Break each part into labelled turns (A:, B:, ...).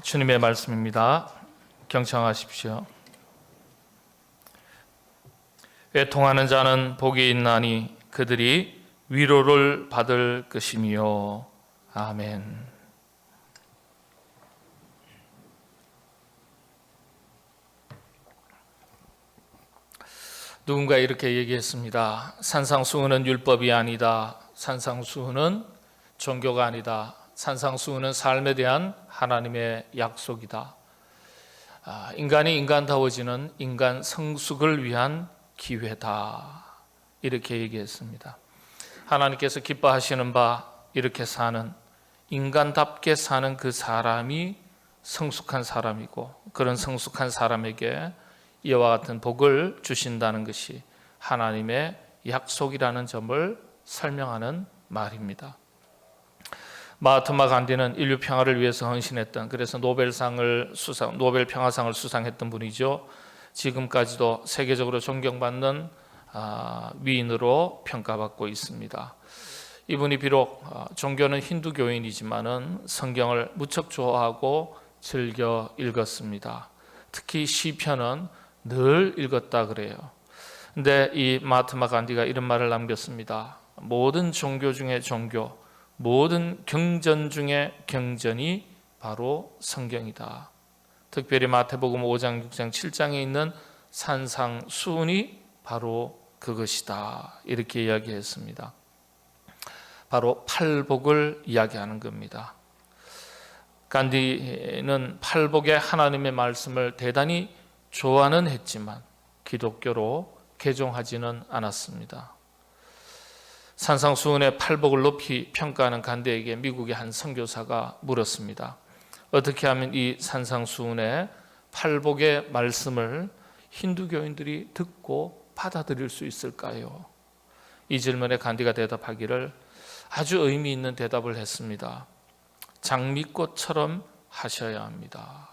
A: 주님의 말씀입니다. 경청하십시오. 애통하는 자는 복이 있나니 그들이 위로를 받을 것이며. 아멘. 누군가 이렇게 얘기했습니다. 산상수훈은 율법이 아니다. 산상수훈은 종교가 아니다. 산상수훈은 삶에 대한 하나님의 약속이다. 인간이 인간다워지는 인간 성숙을 위한 기회다. 이렇게 얘기했습니다. 하나님께서 기뻐하시는 바 이렇게 사는, 인간답게 사는 그 사람이 성숙한 사람이고, 그런 성숙한 사람에게 이와 같은 복을 주신다는 것이 하나님의 약속이라는 점을 설명하는 말입니다. 마하트마 간디는 인류 평화를 위해서 헌신했던, 그래서 노벨 평화상을 수상했던 분이죠. 지금까지도 세계적으로 존경받는 위인으로 평가받고 있습니다. 이분이 비록 종교는 힌두교인이지만은 성경을 무척 좋아하고 즐겨 읽었습니다. 특히 시편은 늘 읽었다 그래요. 근데 이 마하트마 간디가 이런 말을 남겼습니다. 모든 종교 중에 종교, 모든 경전 중에 경전이 바로 성경이다. 특별히 마태복음 5장, 6장, 7장에 있는 산상수훈이 바로 그것이다. 이렇게 이야기했습니다. 바로 팔복을 이야기하는 겁니다. 간디는 팔복의 하나님의 말씀을 대단히 좋아는 했지만 기독교로 개종하지는 않았습니다. 산상수훈의 팔복을 높이 평가하는 간디에게 미국의 한 선교사가 물었습니다. 어떻게 하면 이 산상수훈의 팔복의 말씀을 힌두교인들이 듣고 받아들일 수 있을까요? 이 질문에 간디가 대답하기를 아주 의미 있는 대답을 했습니다. 장미꽃처럼 하셔야 합니다.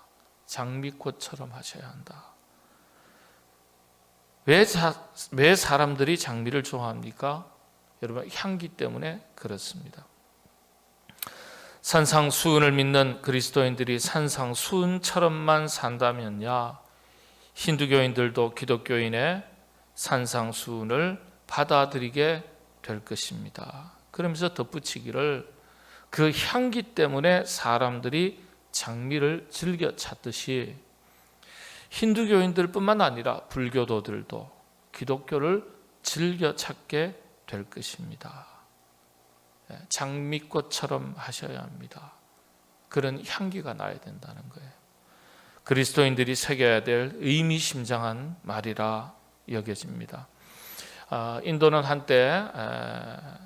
A: 장미꽃처럼 하셔야 한다. 왜 사람들이 장미를 좋아합니까? 여러분, 향기 때문에 그렇습니다. 산상수훈을 믿는 그리스도인들이 산상수훈처럼만 산다면야 힌두교인들도 기독교인의 산상수훈을 받아들이게 될 것입니다. 그러면서 덧붙이기를 그 향기 때문에 사람들이 장미를 즐겨 찾듯이 힌두교인들뿐만 아니라 불교도들도 기독교를 즐겨 찾게 될 것입니다. 장미꽃처럼 하셔야 합니다. 그런 향기가 나야 된다는 거예요. 그리스도인들이 새겨야 될 의미심장한 말이라 여겨집니다. 인도는 한때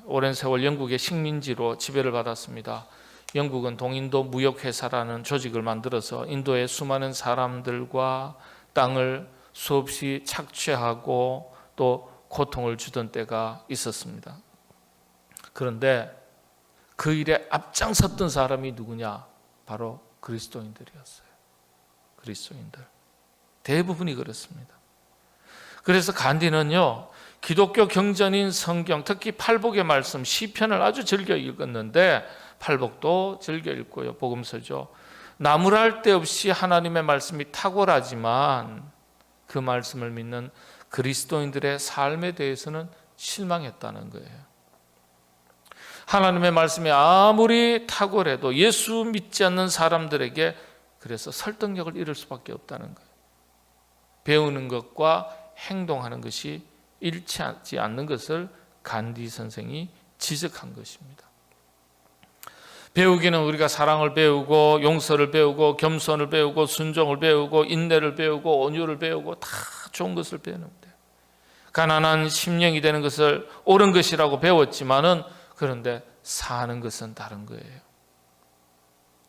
A: 오랜 세월 영국의 식민지로 지배를 받았습니다. 영국은 동인도 무역회사라는 조직을 만들어서 인도의 수많은 사람들과 땅을 수없이 착취하고 또 고통을 주던 때가 있었습니다. 그런데 그 일에 앞장섰던 사람이 누구냐? 바로 그리스도인들이었어요. 그리스도인들. 대부분이 그렇습니다. 그래서 간디는요, 기독교 경전인 성경, 특히 팔복의 말씀, 시편을 아주 즐겨 읽었는데, 팔복도 즐겨 읽고요, 복음서죠. 나무랄 데 없이 하나님의 말씀이 탁월하지만 그 말씀을 믿는 그리스도인들의 삶에 대해서는 실망했다는 거예요. 하나님의 말씀이 아무리 탁월해도 예수 믿지 않는 사람들에게 그래서 설득력을 잃을 수밖에 없다는 거예요. 배우는 것과 행동하는 것이 일치하지 않는 것을 간디 선생이 지적한 것입니다. 배우기는 우리가 사랑을 배우고 용서를 배우고 겸손을 배우고 순종을 배우고 인내를 배우고 온유를 배우고 다 좋은 것을 배우는데, 가난한 심령이 되는 것을 옳은 것이라고 배웠지만은 그런데 사는 것은 다른 거예요.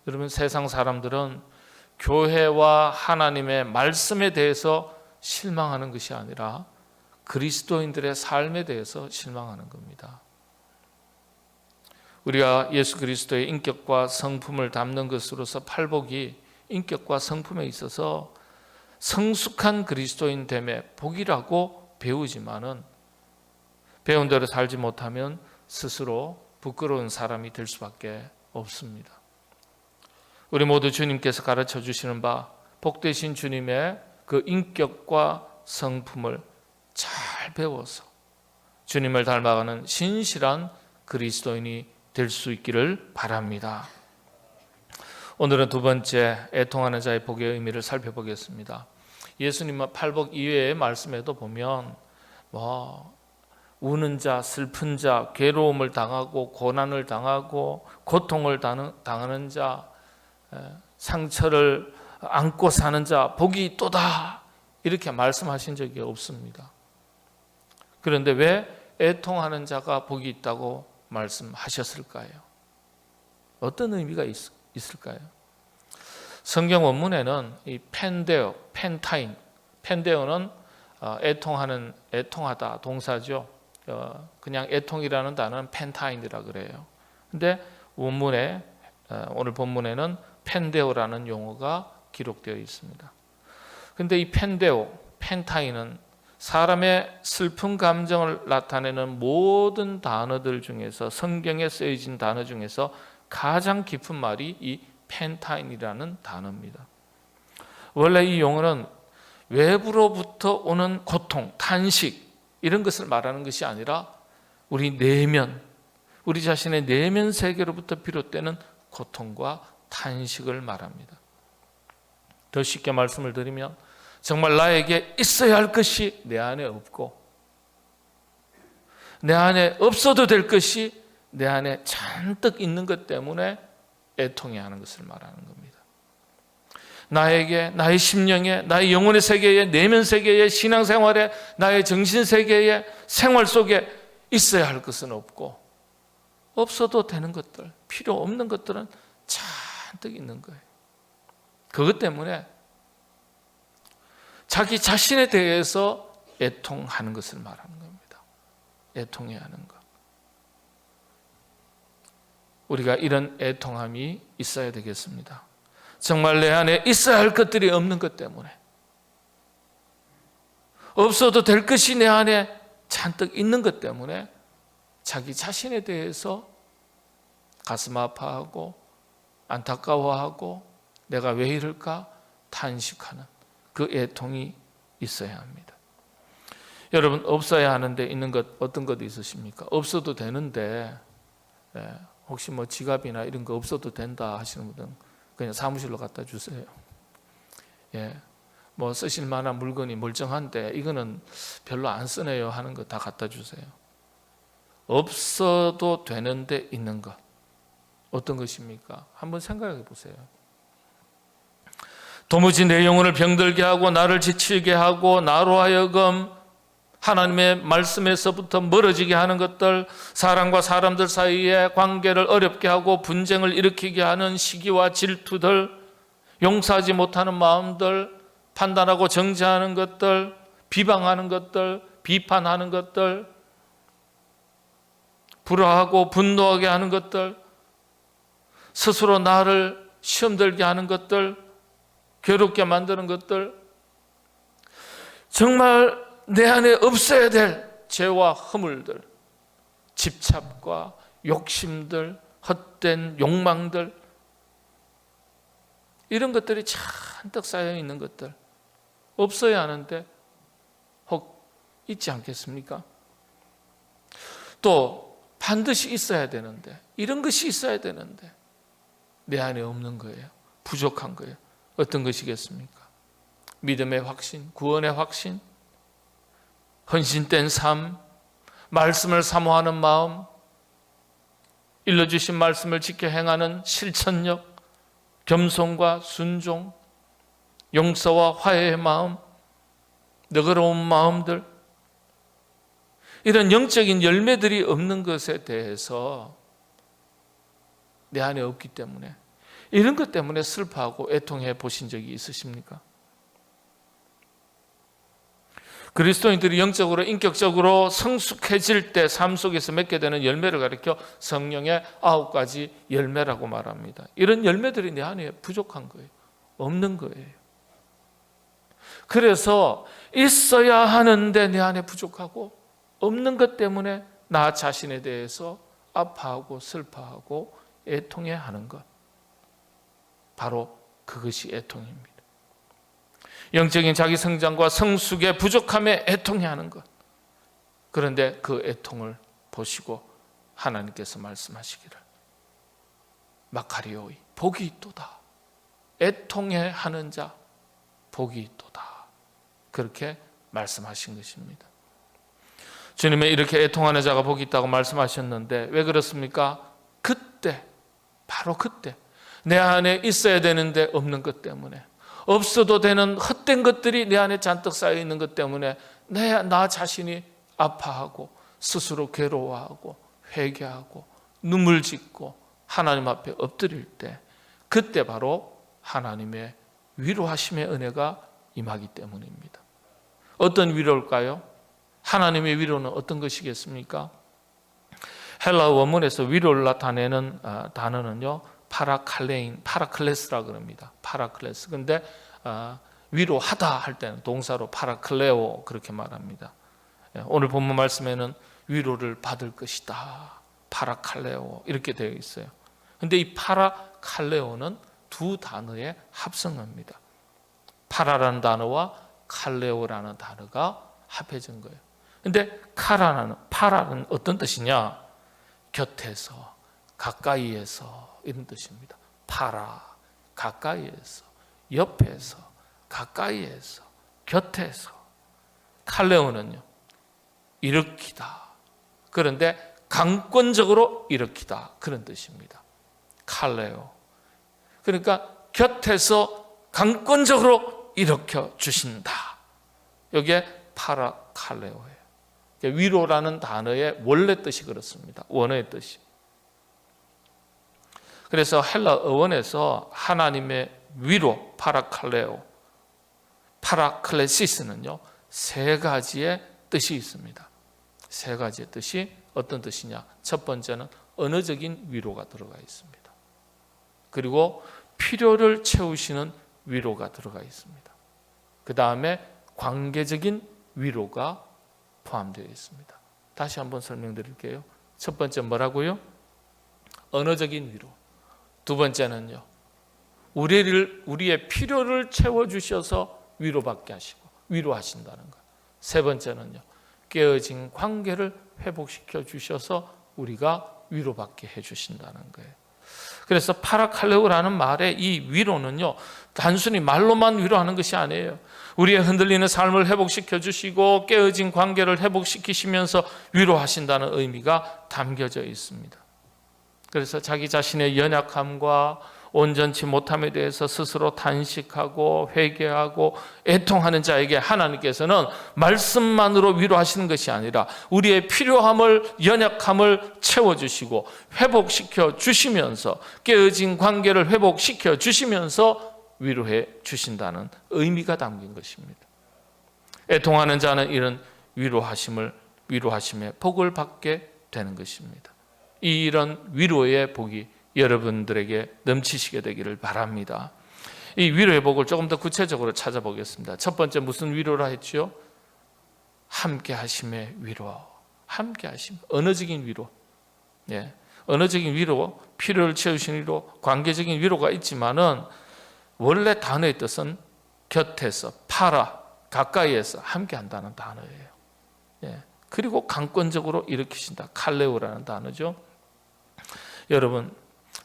A: 여러분, 세상 사람들은 교회와 하나님의 말씀에 대해서 실망하는 것이 아니라 그리스도인들의 삶에 대해서 실망하는 겁니다. 우리가 예수 그리스도의 인격과 성품을 담는 것으로서 팔복이 인격과 성품에 있어서 성숙한 그리스도인 됨의 복이라고 배우지만은 배운 대로 살지 못하면 스스로 부끄러운 사람이 될 수밖에 없습니다. 우리 모두 주님께서 가르쳐 주시는 바 복되신 주님의 그 인격과 성품을 잘 배워서 주님을 닮아가는 신실한 그리스도인이 될 수 있기를 바랍니다. 오늘은 두 번째 애통하는 자의 복의 의미를 살펴보겠습니다. 예수님은 팔복 이외의 말씀에도 보면 우는 자, 슬픈 자, 괴로움을 당하고 고난을 당하고 고통을 당하는 자, 상처를 안고 사는 자 복이 있도다 이렇게 말씀하신 적이 없습니다. 그런데 왜 애통하는 자가 복이 있다고 말씀하셨을까요? 어떤 의미가 있을까요? 성경 원문에는 이 펜데오, 펜타인, 애통하다 동사죠. 그냥 애통이라는 단어는 펜타인이라 그래요. 근데 원문에 오늘 본문에는 펜데오라는 용어가 기록되어 있습니다. 근데 이 펜타인은 사람의 슬픈 감정을 나타내는 모든 단어들 중에서 성경에 쓰여진 단어 중에서 가장 깊은 말이 이 펜타인이라는 단어입니다. 원래 이 용어는 외부로부터 오는 고통, 탄식 이런 것을 말하는 것이 아니라 우리 내면, 우리 자신의 내면 세계로부터 비롯되는 고통과 탄식을 말합니다. 더 쉽게 말씀을 드리면 정말 나에게 있어야 할 것이 내 안에 없고 내 안에 없어도 될 것이 내 안에 잔뜩 있는 것 때문에 애통해하는 것을 말하는 겁니다. 나에게, 나의 심령에, 나의 영혼의 세계에, 내면 세계에, 신앙생활에, 나의 정신세계에, 생활 속에 있어야 할 것은 없고 없어도 되는 것들, 필요 없는 것들은 잔뜩 있는 거예요. 그것 때문에 자기 자신에 대해서 애통하는 것을 말하는 겁니다. 애통해야 하는 것. 우리가 이런 애통함이 있어야 되겠습니다. 정말 내 안에 있어야 할 것들이 없는 것 때문에 없어도 될 것이 내 안에 잔뜩 있는 것 때문에 자기 자신에 대해서 가슴 아파하고 안타까워하고 내가 왜 이럴까 탄식하는 그 애통이 있어야 합니다. 여러분 없어야 하는데 있는 것 어떤 것 있으십니까? 없어도 되는데 혹시 뭐 지갑이나 이런 거 없어도 된다 하시는 분들은 그냥 사무실로 갖다 주세요. 뭐 쓰실 만한 물건이 멀쩡한데 이거는 별로 안 쓰네요 하는 거 다 갖다 주세요. 없어도 되는데 있는 것 어떤 것입니까? 한번 생각해 보세요. 도무지 내 영혼을 병들게 하고 나를 지치게 하고 나로 하여금 하나님의 말씀에서부터 멀어지게 하는 것들, 사람과 사람들 사이의 관계를 어렵게 하고 분쟁을 일으키게 하는 시기와 질투들, 용서하지 못하는 마음들, 판단하고 정죄하는 것들, 비방하는 것들, 비판하는 것들, 불화하고 분노하게 하는 것들, 스스로 나를 시험 들게 하는 것들, 괴롭게 만드는 것들, 정말 내 안에 없어야 될 죄와 허물들, 집착과 욕심들, 헛된 욕망들, 이런 것들이 잔뜩 쌓여 있는 것들 없어야 하는데 혹 있지 않겠습니까? 또 반드시 있어야 되는데 이런 것이 있어야 되는데 내 안에 없는 거예요. 부족한 거예요. 어떤 것이겠습니까? 믿음의 확신, 구원의 확신, 헌신된 삶, 말씀을 사모하는 마음, 일러주신 말씀을 지켜 행하는 실천력, 겸손과 순종, 용서와 화해의 마음, 너그러운 마음들, 이런 영적인 열매들이 없는 것에 대해서 내 안에 없기 때문에 이런 것 때문에 슬퍼하고 애통해 보신 적이 있으십니까? 그리스도인들이 영적으로 인격적으로 성숙해질 때 삶 속에서 맺게 되는 열매를 가리켜 성령의 9가지 열매라고 말합니다. 이런 열매들이 내 안에 부족한 거예요. 없는 거예요. 그래서 있어야 하는데 내 안에 부족하고 없는 것 때문에 나 자신에 대해서 아파하고 슬퍼하고 애통해하는 것. 바로 그것이 애통입니다. 영적인 자기 성장과 성숙의 부족함에 애통해하는 것. 그런데 그 애통을 보시고 하나님께서 말씀하시기를 마카리오이 복이 있도다. 애통해하는 자 복이 있도다. 그렇게 말씀하신 것입니다. 주님의 이렇게 애통하는 자가 복이 있다고 말씀하셨는데 왜 그렇습니까? 그때, 바로 그때 내 안에 있어야 되는데 없는 것 때문에, 없어도 되는 헛된 것들이 내 안에 잔뜩 쌓여 있는 것 때문에 나 자신이 아파하고 스스로 괴로워하고 회개하고 눈물 짓고 하나님 앞에 엎드릴 때, 그때 바로 하나님의 위로하심의 은혜가 임하기 때문입니다. 어떤 위로일까요? 하나님의 위로는 어떤 것이겠습니까? 헬라 원문에서 위로를 나타내는 단어는요, 파라클레스라고 합니다. 파라클레스. 근데 위로하다 할 때는 동사로 파라클레오 그렇게 말합니다. 오늘 본문 말씀에는 위로를 받을 것이다. 파라칼레오 이렇게 되어 있어요. 근데 이 파라칼레오는 두 단어의 합성어입니다. 파라라는 단어와 칼레오라는 단어가 합해진 거예요. 근데 파라는 어떤 뜻이냐? 곁에서, 가까이에서 이런 뜻입니다. 파라, 가까이에서, 옆에서, 가까이에서, 곁에서. 칼레오는요, 일으키다. 그런데 강권적으로 일으키다. 그런 뜻입니다. 칼레오. 그러니까 곁에서 강권적으로 일으켜 주신다. 이게 파라칼레오예요. 위로라는 단어의 원래 뜻이 그렇습니다. 원어의 뜻이. 그래서 헬라 어원에서 하나님의 위로, 파라칼레오, 파라클레시스는요, 세 가지의 뜻이 있습니다. 세 가지의 뜻이 어떤 뜻이냐? 첫 번째는 언어적인 위로가 들어가 있습니다. 그리고 필요를 채우시는 위로가 들어가 있습니다. 그 다음에 관계적인 위로가 포함되어 있습니다. 다시 한번 설명드릴게요. 첫 번째 뭐라고요? 언어적인 위로. 두 번째는요, 우리의 필요를 채워주셔서 위로받게 하시고 위로하신다는 것. 세 번째는요, 깨어진 관계를 회복시켜 주셔서 우리가 위로받게 해주신다는 거예요. 그래서 파라칼레오라는 말의 이 위로는요, 단순히 말로만 위로하는 것이 아니에요. 우리의 흔들리는 삶을 회복시켜 주시고 깨어진 관계를 회복시키시면서 위로하신다는 의미가 담겨져 있습니다. 그래서 자기 자신의 연약함과 온전치 못함에 대해서 스스로 탄식하고 회개하고 애통하는 자에게 하나님께서는 말씀만으로 위로하시는 것이 아니라 우리의 필요함을, 연약함을 채워주시고 회복시켜 주시면서 깨어진 관계를 회복시켜 주시면서 위로해 주신다는 의미가 담긴 것입니다. 애통하는 자는 이런 위로하심의 복을 받게 되는 것입니다. 이런 위로의 복이 여러분들에게 넘치시게 되기를 바랍니다. 이 위로의 복을 조금 더 구체적으로 찾아보겠습니다. 첫 번째 무슨 위로라 했죠? 함께 하심의 위로. 함께 하심. 언어적인 위로. 예. 언어적인 위로, 필요를 채우시는 위로, 관계적인 위로가 있지만은 원래 단어의 뜻은 곁에서, 파라, 가까이에서 함께 한다는 단어예요. 예. 그리고 강권적으로 일으키신다. 칼레오라는 단어죠. 여러분,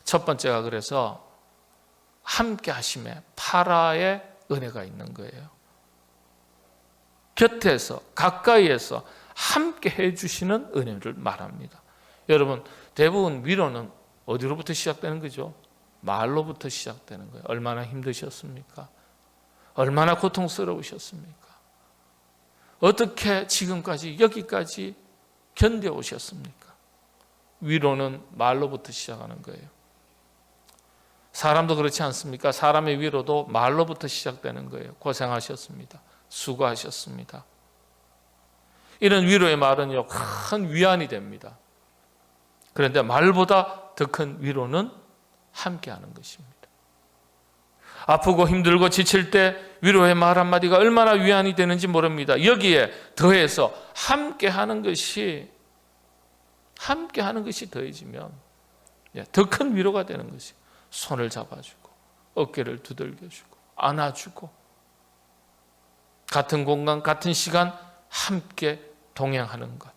A: 첫 번째가 그래서 함께 하심에 파라의 은혜가 있는 거예요. 곁에서, 가까이에서 함께 해주시는 은혜를 말합니다. 여러분, 대부분 위로는 어디로부터 시작되는 거죠? 말로부터 시작되는 거예요. 얼마나 힘드셨습니까? 얼마나 고통스러우셨습니까? 어떻게 지금까지 여기까지 견뎌오셨습니까? 위로는 말로부터 시작하는 거예요. 사람도 그렇지 않습니까? 사람의 위로도 말로부터 시작되는 거예요. 고생하셨습니다. 수고하셨습니다. 이런 위로의 말은요, 큰 위안이 됩니다. 그런데 말보다 더 큰 위로는 함께하는 것입니다. 아프고 힘들고 지칠 때 위로의 말 한마디가 얼마나 위안이 되는지 모릅니다. 여기에 더해서 함께하는 것이 더해지면 더 큰 위로가 되는 것이, 손을 잡아주고 어깨를 두들겨주고 안아주고 같은 공간, 같은 시간 함께 동행하는 것.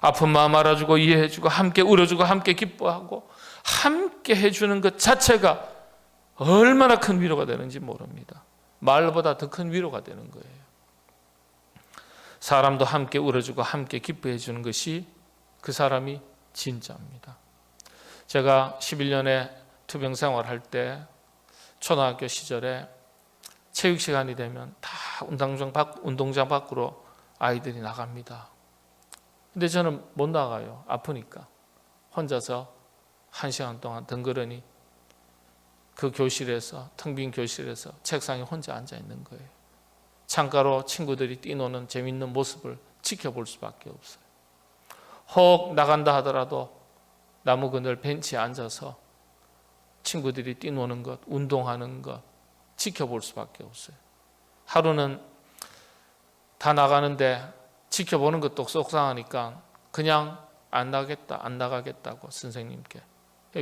A: 아픈 마음 알아주고 이해해주고 함께 울어주고 함께 기뻐하고 함께 해주는 것 자체가 얼마나 큰 위로가 되는지 모릅니다. 말보다 더 큰 위로가 되는 거예요. 사람도 함께 울어주고 함께 기뻐해주는 것이 그 사람이 진짜입니다. 제가 11년에 투병 생활할 때 초등학교 시절에 체육 시간이 되면 다 운동장 밖으로 아이들이 나갑니다. 근데 저는 못 나가요. 아프니까. 혼자서 1시간 동안 덩그러니 그 교실에서, 텅 빈 교실에서 책상에 혼자 앉아 있는 거예요. 창가로 친구들이 뛰노는 재밌는 모습을 지켜볼 수밖에 없어요. 혹 나간다 하더라도 나무 그늘 벤치에 앉아서 친구들이 뛰노는 것, 운동하는 것 지켜볼 수밖에 없어요. 하루는 다 나가는데 지켜보는 것도 속상하니까 그냥 안 나가겠다고 선생님께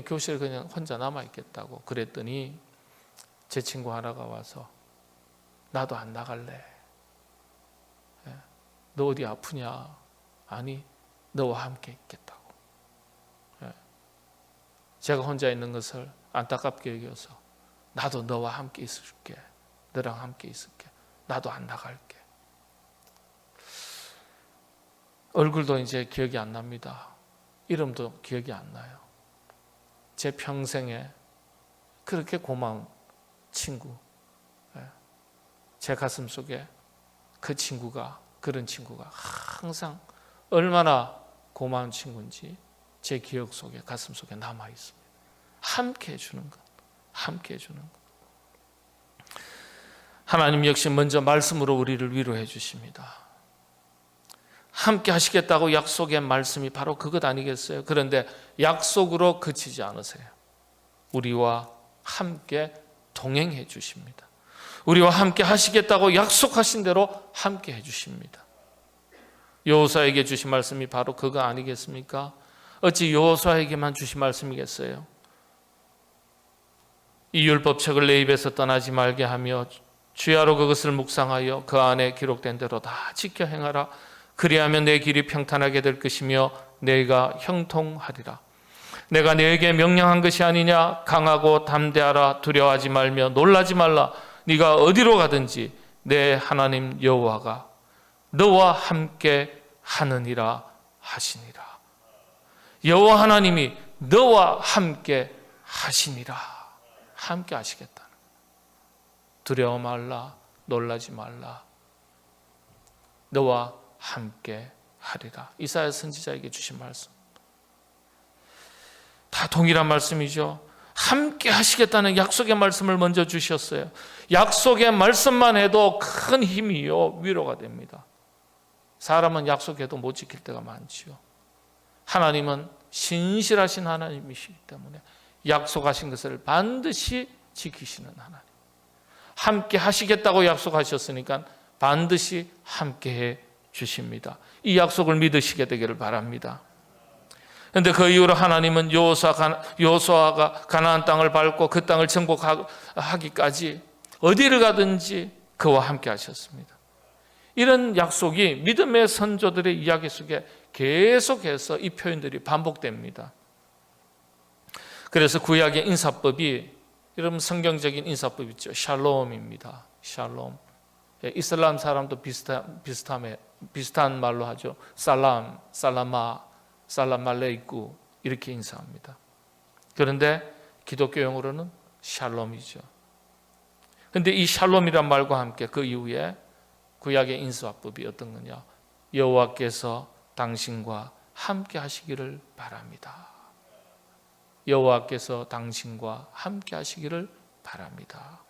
A: 교실에 그냥 혼자 남아있겠다고 그랬더니 제 친구 하나가 와서 나도 안 나갈래. 너 어디 아프냐? 아니, 너와 함께 있겠다고. 제가 혼자 있는 것을 안타깝게 여겨서 나도 너와 함께 있을게. 너랑 함께 있을게. 나도 안 나갈게. 얼굴도 이제 기억이 안 납니다. 이름도 기억이 안 나요. 제 평생에 그렇게 고마운 친구, 제 가슴 속에 그런 친구가 항상 얼마나 고마운 친구인지 제 기억 속에, 가슴 속에 남아 있습니다. 함께 해주는 것, 함께 해주는 것. 하나님 역시 먼저 말씀으로 우리를 위로해 주십니다. 함께 하시겠다고 약속의 말씀이 바로 그것 아니겠어요? 그런데 약속으로 그치지 않으세요. 우리와 함께 동행해 주십니다. 우리와 함께 하시겠다고 약속하신 대로 함께 해 주십니다. 여호수아에게 주신 말씀이 바로 그거 아니겠습니까? 어찌 여호수아에게만 주신 말씀이겠어요? 이 율법책을 내 입에서 떠나지 말게 하며 주야로 그것을 묵상하여 그 안에 기록된 대로 다 지켜 행하라. 그리하면 내 길이 평탄하게 될 것이며 내가 형통하리라. 내가 너에게 명령한 것이 아니냐? 강하고 담대하라. 두려워하지 말며 놀라지 말라. 네가 어디로 가든지 내 하나님 여호와가 너와 함께 하느니라 하시니라. 여호와 하나님이 너와 함께 하시니라. 함께 하시겠다는 거예요. 두려워 말라. 놀라지 말라. 너와 함께 하리라. 이사야 선지자에게 주신 말씀. 다 동일한 말씀이죠. 함께 하시겠다는 약속의 말씀을 먼저 주셨어요. 약속의 말씀만 해도 큰 힘이요, 위로가 됩니다. 사람은 약속해도 못 지킬 때가 많지요. 하나님은 신실하신 하나님이시기 때문에 약속하신 것을 반드시 지키시는 하나님. 함께 하시겠다고 약속하셨으니까 반드시 함께해 주십니다. 이 약속을 믿으시게 되기를 바랍니다. 그런데 그 이후로 하나님은 여호수아가 가나안 땅을 밟고 그 땅을 정복하기까지 어디를 가든지 그와 함께 하셨습니다. 이런 약속이 믿음의 선조들의 이야기 속에 계속해서 이 표현들이 반복됩니다. 그래서 구약의 인사법이 여러분 성경적인 인사법 있죠. 샬롬입니다. 샬롬. 이슬람 사람도 비슷한 말로 하죠. 살람, 살라마, 살라말레이쿠 이렇게 인사합니다. 그런데 기독교 용어로는 샬롬이죠. 그런데 이 샬롬이란 말과 함께 그 이후에 구약의 인사법이 어떤 거냐? 여호와께서 당신과 함께 하시기를 바랍니다. 여호와께서 당신과 함께 하시기를 바랍니다.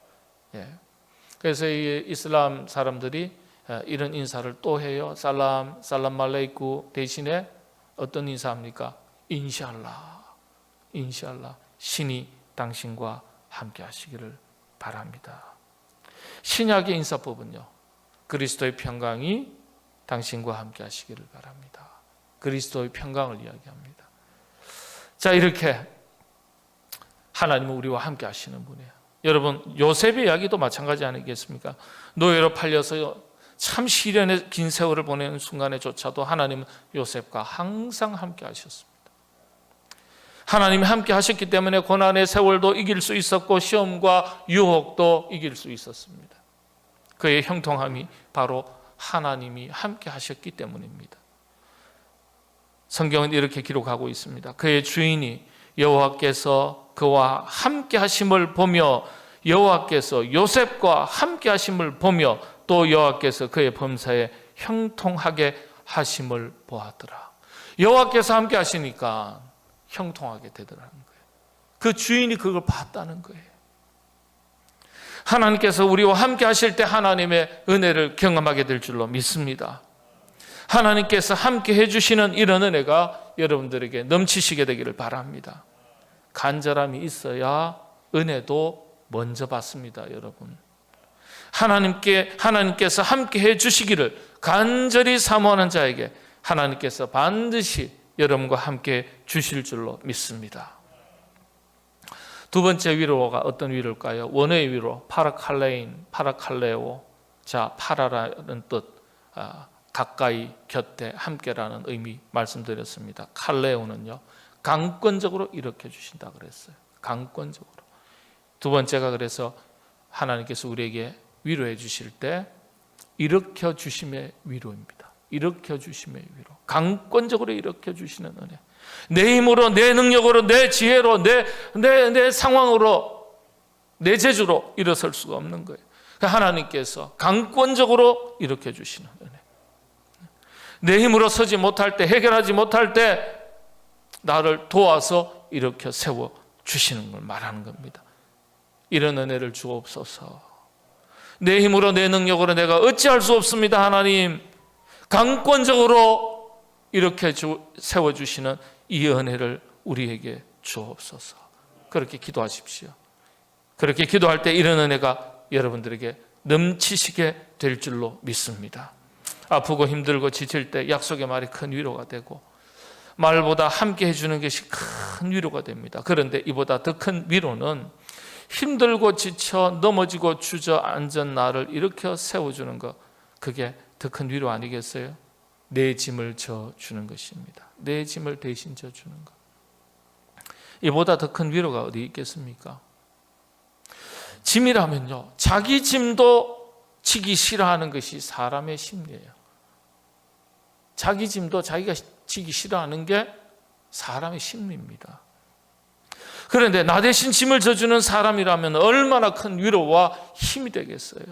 A: 그래서 이 이슬람 사람들이 이런 인사를 또 해요. 살람, 살람 말레이쿠 대신에 어떤 인사합니까? 인샬라, 인샬라. 신이 당신과 함께 하시기를 바랍니다. 신약의 인사법은요, 그리스도의 평강이 당신과 함께 하시기를 바랍니다. 그리스도의 평강을 이야기합니다. 자, 이렇게 하나님은 우리와 함께 하시는 분이에요. 여러분, 요셉의 이야기도 마찬가지 아니겠습니까? 노예로 팔려서 참 시련의 긴 세월을 보내는 순간에조차도 하나님은 요셉과 항상 함께 하셨습니다. 하나님이 함께 하셨기 때문에 고난의 세월도 이길 수 있었고 시험과 유혹도 이길 수 있었습니다. 그의 형통함이 바로 하나님이 함께 하셨기 때문입니다. 성경은 이렇게 기록하고 있습니다. 그의 주인이 여호와께서 그와 함께 하심을 보며 여호와께서 요셉과 함께 하심을 보며 또 여호와께서 그의 범사에 형통하게 하심을 보았더라. 여호와께서 함께 하시니까 형통하게 되더라는 거예요. 그 주인이 그걸 봤다는 거예요. 하나님께서 우리와 함께 하실 때 하나님의 은혜를 경험하게 될 줄로 믿습니다. 하나님께서 함께 해주시는 이런 은혜가 여러분들에게 넘치시게 되기를 바랍니다. 간절함이 있어야 은혜도 먼저 받습니다, 여러분. 하나님께서 함께 해주시기를 간절히 사모하는 자에게 하나님께서 반드시 여러분과 함께 주실 줄로 믿습니다. 두 번째 위로가 어떤 위로일까요? 원어의 위로, 파라칼레인, 파라칼레오. 자, 파라라는 뜻, 가까이, 곁에, 함께라는 의미 말씀드렸습니다. 칼레오는요, 강권적으로 일으켜 주신다 그랬어요. 강권적으로. 두 번째가 그래서 하나님께서 우리에게 위로해 주실 때 일으켜 주심의 위로입니다. 일으켜 주심의 위로. 강권적으로 일으켜 주시는 은혜. 내 힘으로, 내 능력으로, 내 지혜로, 내 상황으로, 내 재주로 일어설 수가 없는 거예요. 하나님께서 강권적으로 일으켜 주시는 은혜. 내 힘으로 서지 못할 때, 해결하지 못할 때 나를 도와서 일으켜 세워 주시는 걸 말하는 겁니다. 이런 은혜를 주옵소서. 내 힘으로, 내 능력으로 내가 어찌할 수 없습니다. 하나님, 강권적으로 이렇게 세워주시는 이 은혜를 우리에게 주옵소서. 그렇게 기도하십시오. 그렇게 기도할 때 이런 은혜가 여러분들에게 넘치시게 될 줄로 믿습니다. 아프고 힘들고 지칠 때 약속의 말이 큰 위로가 되고 말보다 함께 해주는 것이 큰 위로가 됩니다. 그런데 이보다 더 큰 위로는 힘들고 지쳐 넘어지고 주저앉은 나를 일으켜 세워주는 것, 그게 더 큰 위로 아니겠어요? 내 짐을 져주는 것입니다. 내 짐을 대신 져주는 것. 이보다 더 큰 위로가 어디 있겠습니까? 짐이라면요, 자기 짐도 지기 싫어하는 것이 사람의 심리예요. 자기 짐도 자기가 지기 싫어하는 게 사람의 심리입니다. 그런데 나 대신 짐을 져주는 사람이라면 얼마나 큰 위로와 힘이 되겠어요.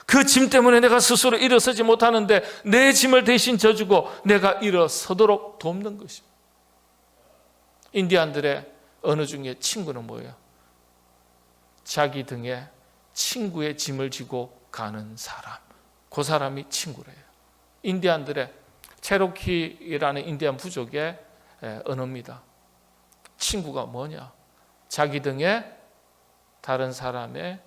A: 그 짐 때문에 내가 스스로 일어서지 못하는데 내 짐을 대신 져주고 내가 일어서도록 돕는 것입니다. 인디안들의 언어 중에 친구는 뭐예요? 자기 등에 친구의 짐을 지고 가는 사람, 그 사람이 친구래요. 인디안들의 체로키라는 인디안 부족의 언어입니다. 친구가 뭐냐? 자기 등에 다른 사람의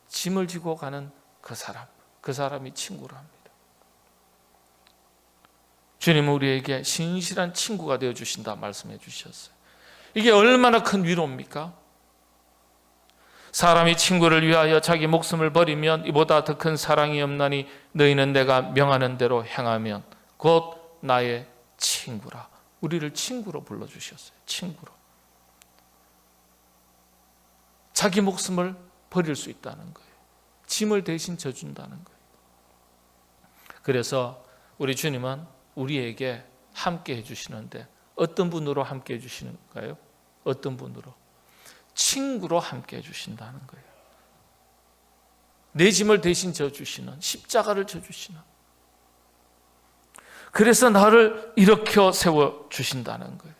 A: 짐을 지고 가는 그 사람이 친구랍니다. 주님은 우리에게 신실한 친구가 되어주신다 말씀해 주셨어요. 이게 얼마나 큰 위로입니까? 사람이 친구를 위하여 자기 목숨을 버리면 이보다 더 큰 사랑이 없나니 너희는 내가 명하는 대로 행하면 곧 나의 친구라. 우리를 친구로 불러주셨어요. 친구로. 자기 목숨을 버릴 수 있다는 거예요. 짐을 대신 져준다는 거예요. 그래서 우리 주님은 우리에게 함께 해주시는데 어떤 분으로 함께 해주시는가요? 어떤 분으로? 친구로 함께 해주신다는 거예요. 내 짐을 대신 져주시는, 십자가를 져주시는, 그래서 나를 일으켜 세워주신다는 거예요.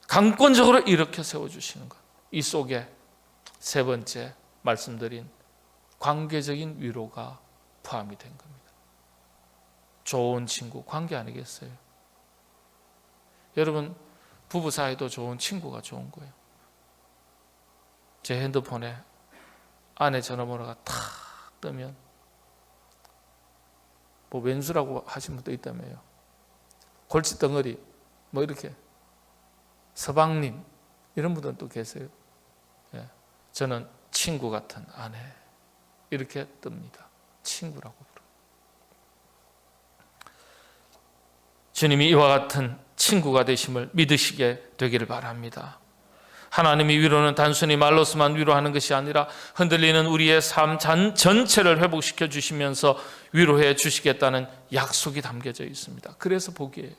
A: 강권적으로 일으켜 세워주시는 것. 이 속에 세 번째 말씀드린 관계적인 위로가 포함이 된 겁니다. 좋은 친구, 관계 아니겠어요? 여러분, 부부 사이도 좋은 친구가 좋은 거예요. 제 핸드폰에 아내 전화번호가 탁 뜨면 뭐 왼수라고 하신 분도 있다며요. 골칫덩어리 뭐 이렇게 서방님 이런 분들은 또 계세요. 예. 저는 친구 같은 아내 이렇게 뜹니다. 친구라고 부르요. 주님이 이와 같은 친구가 되심을 믿으시게 되기를 바랍니다. 하나님의 위로는 단순히 말로서만 위로하는 것이 아니라 흔들리는 우리의 삶 전체를 회복시켜 주시면서 위로해 주시겠다는 약속이 담겨져 있습니다. 그래서 복이에요.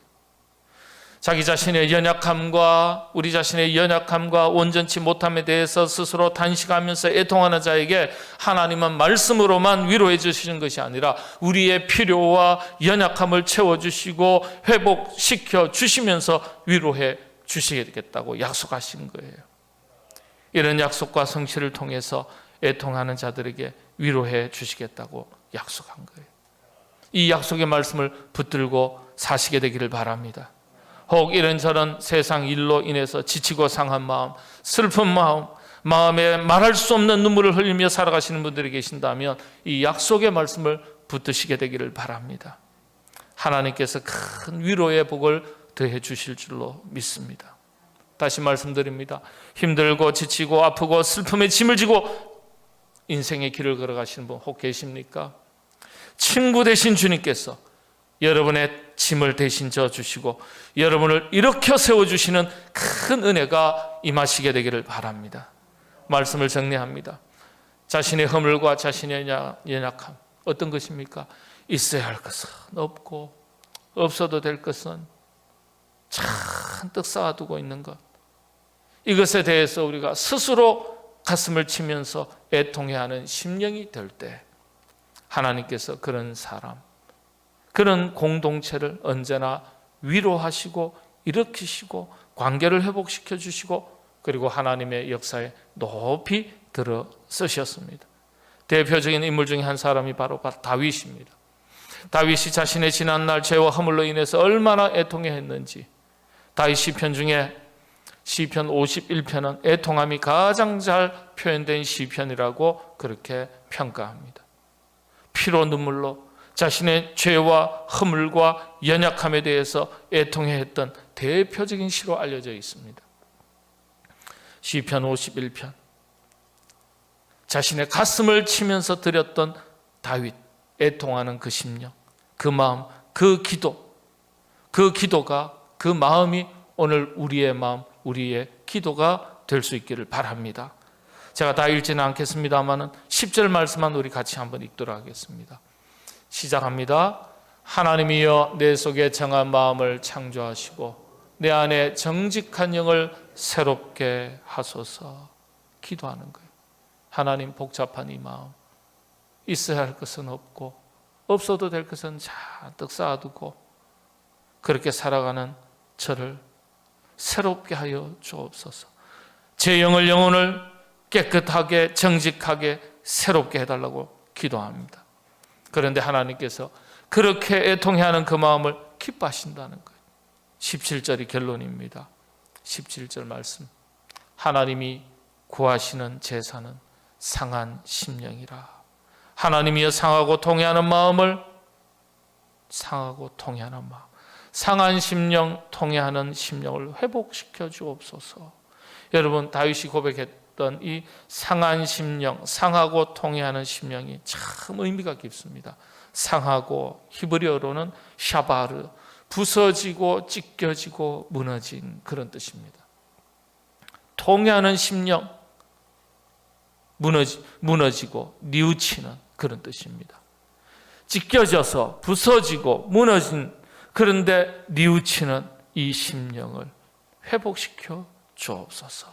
A: 자기 자신의 연약함과 우리 자신의 연약함과 온전치 못함에 대해서 스스로 단식하면서 애통하는 자에게 하나님은 말씀으로만 위로해 주시는 것이 아니라 우리의 필요와 연약함을 채워주시고 회복시켜 주시면서 위로해 주시겠다고 약속하신 거예요. 이런 약속과 성취를 통해서 애통하는 자들에게 위로해 주시겠다고 약속한 거예요. 이 약속의 말씀을 붙들고 사시게 되기를 바랍니다. 혹 이런저런 세상 일로 인해서 지치고 상한 마음, 슬픈 마음, 마음에 말할 수 없는 눈물을 흘리며 살아가시는 분들이 계신다면 이 약속의 말씀을 붙드시게 되기를 바랍니다. 하나님께서 큰 위로의 복을 더해 주실 줄로 믿습니다. 다시 말씀드립니다. 힘들고 지치고 아프고 슬픔에 짐을 지고 인생의 길을 걸어가시는 분 혹 계십니까? 친구 되신 주님께서 여러분의 짐을 대신 져주시고 여러분을 일으켜 세워주시는 큰 은혜가 임하시게 되기를 바랍니다. 말씀을 정리합니다. 자신의 허물과 자신의 연약함 어떤 것입니까? 있어야 할 것은 없고 없어도 될 것은 잔뜩 쌓아두고 있는 것, 이것에 대해서 우리가 스스로 가슴을 치면서 애통해야 하는 심령이 될 때 하나님께서 그런 사람, 그런 공동체를 언제나 위로하시고 일으키시고 관계를 회복시켜 주시고 그리고 하나님의 역사에 높이 들어 쓰셨습니다. 대표적인 인물 중에 한 사람이 바로 다윗입니다. 다윗이 자신의 지난날 죄와 허물로 인해서 얼마나 애통해했는지 다윗 시편 중에 시편 51편은 애통함이 가장 잘 표현된 시편이라고 그렇게 평가합니다. 피로 눈물로 자신의 죄와 허물과 연약함에 대해서 애통해했던 대표적인 시로 알려져 있습니다. 시편 51편, 자신의 가슴을 치면서 드렸던 다윗, 애통하는 그 심령, 그 마음, 그 기도가, 그 마음이 오늘 우리의 마음, 우리의 기도가 될 수 있기를 바랍니다. 제가 다 읽지는 않겠습니다만 10절 말씀만 우리 같이 한번 읽도록 하겠습니다. 시작합니다. 하나님이여 내 속에 정한 마음을 창조하시고 내 안에 정직한 영을 새롭게 하소서. 기도하는 거예요. 하나님, 복잡한 이 마음, 있어야 할 것은 없고 없어도 될 것은 잔뜩 쌓아두고 그렇게 살아가는 저를 새롭게 하여 주옵소서. 제 영혼을 깨끗하게 정직하게 새롭게 해달라고 기도합니다. 그런데 하나님께서 그렇게 애통해하는 그 마음을 기뻐하신다는 거예요. 17절이 결론입니다. 17절 말씀, 하나님이 구하시는 제사는 상한 심령이라. 하나님이여 상하고 통해하는 마음을, 상하고 통해하는 마음, 상한 심령, 통해하는 심령을 회복시켜 주옵소서. 여러분, 다윗이 고백했던 이 상한 심령, 상하고 통해하는 심령이 참 의미가 깊습니다. 상하고 히브리어로는 샤바르, 부서지고 찢겨지고 무너진 그런 뜻입니다. 통해하는 심령, 무너지고 뉘우치는 그런 뜻입니다. 찢겨져서 부서지고 무너진, 그런데 뉘우치는 이 심령을 회복시켜 주옵소서.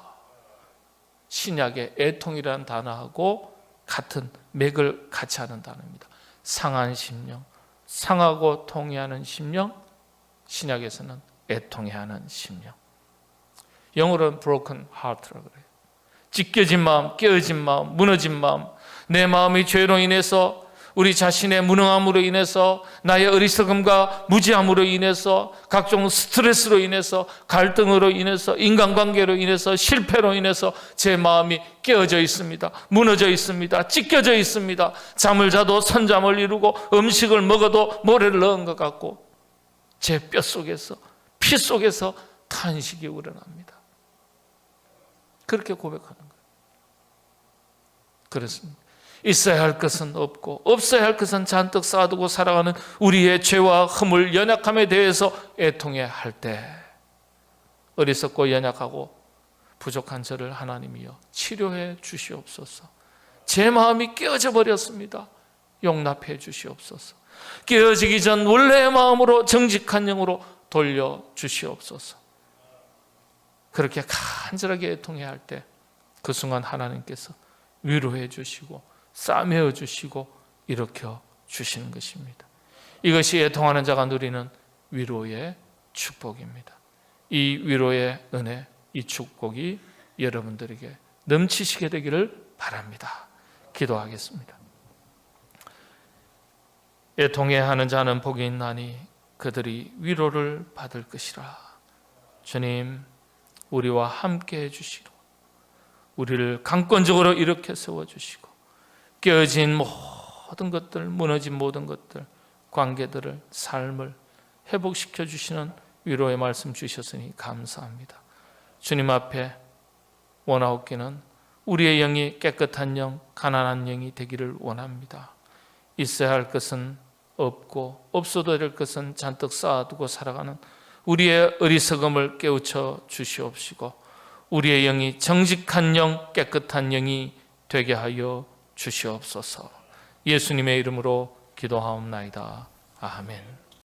A: 신약의 애통이라는 단어하고 같은 맥을 같이 하는 단어입니다. 상한 심령, 상하고 통해하는 심령, 신약에서는 애통해하는 심령. 영어로는 broken heart라고 그래요. 찢겨진 마음, 깨어진 마음, 무너진 마음, 내 마음이 죄로 인해서, 우리 자신의 무능함으로 인해서, 나의 어리석음과 무지함으로 인해서, 각종 스트레스로 인해서, 갈등으로 인해서, 인간관계로 인해서, 실패로 인해서 제 마음이 깨어져 있습니다. 무너져 있습니다. 찢겨져 있습니다. 잠을 자도 선잠을 이루고 음식을 먹어도 모래를 넣은 것 같고 제 뼛속에서 깊이 속에서 탄식이 우러납니다. 그렇게 고백하는 거예요. 그렇습니다. 있어야 할 것은 없고 없어야 할 것은 잔뜩 쌓아두고 살아가는 우리의 죄와 허물, 연약함에 대해서 애통해 할 때 어리석고 연약하고 부족한 저를 하나님이여 치료해 주시옵소서. 제 마음이 깨어져 버렸습니다. 용납해 주시옵소서. 깨어지기 전 원래의 마음으로 정직한 영으로 돌려 주시옵소서. 그렇게 간절하게 애통해 할 때 그 순간 하나님께서 위로해 주시고 싸매어 주시고 일으켜 주시는 것입니다. 이것이 애통하는 자가 누리는 위로의 축복입니다. 이 위로의 은혜, 이 축복이 여러분들에게 넘치시게 되기를 바랍니다. 기도하겠습니다. 애통해하는 자는 복이 있나니 그들이 위로를 받을 것이라. 주님, 우리와 함께 해주시고 우리를 강권적으로 일으켜 세워주시고 깨어진 모든 것들, 무너진 모든 것들, 관계들을, 삶을 회복시켜 주시는 위로의 말씀 주셨으니 감사합니다. 주님 앞에 원하옵기는 우리의 영이 깨끗한 영, 가난한 영이 되기를 원합니다. 있어야 할 것은 없고 없어도 될 것은 잔뜩 쌓아두고 살아가는 우리의 어리석음을 깨우쳐 주시옵시고 우리의 영이 정직한 영, 깨끗한 영이 되게 하여 주시옵소서. 예수님의 이름으로 기도하옵나이다. 아멘.